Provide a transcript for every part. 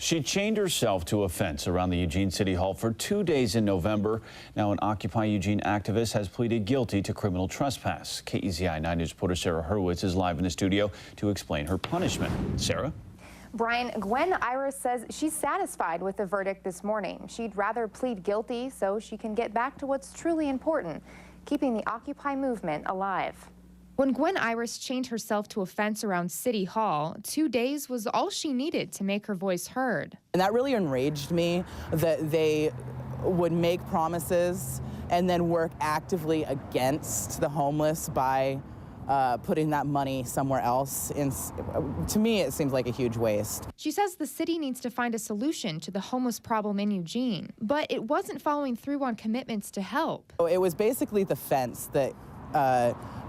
She chained herself to a fence around the Eugene City Hall for 2 days in November. Now, an Occupy Eugene activist has pleaded guilty to criminal trespass. KEZI 9 News reporter Sarah Hurwitz is live in the studio to explain her punishment. Sarah? Brian, Gwen Iris says she's satisfied with the verdict this morning. She'd rather plead guilty so she can get back to what's truly important, keeping the Occupy movement alive. When Gwen Iris chained herself to a fence around City Hall, 2 days was all she needed to make her voice heard. And that really enraged me, that they would make promises and then work actively against the homeless by putting that money somewhere else. To me, it seems like a huge waste. She says the city needs to find a solution to the homeless problem in Eugene, but it wasn't following through on commitments to help. It was basically the fence that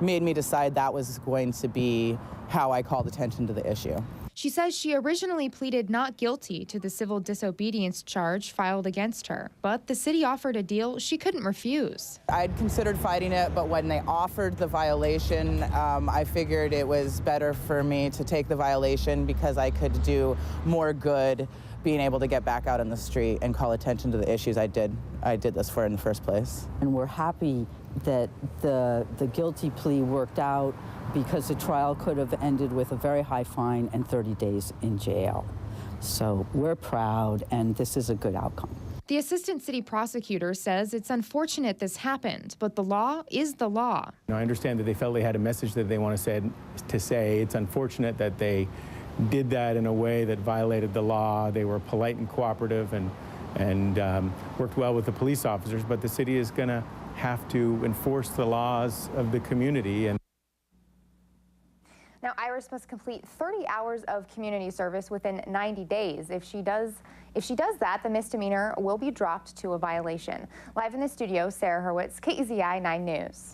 made me decide that was going to be how I called attention to the issue. She says she originally pleaded not guilty to the civil disobedience charge filed against her, but the city offered a deal she couldn't refuse. I'd considered fighting it, but when they offered the violation, I figured it was better for me to take the violation because I could do more good being able to get back out in the street and call attention to the issues I did this for in the first place. And we're happy that the guilty plea worked out because the trial could have ended with a very high fine and 30 days in jail. So we're proud, and this is a good outcome. The assistant city prosecutor says it's unfortunate this happened, but the law is the law. I understand that they felt they had a message that they want to say. It's unfortunate that they did that in a way that violated the law. They were polite and cooperative and worked well with the police officers, but the city is going to have to enforce the laws of the community. Now, Iris must complete 30 hours of community service within 90 days. If she does that, the misdemeanor will be dropped to a violation. Live in the studio, Sarah Hurwitz, KEZI 9 News.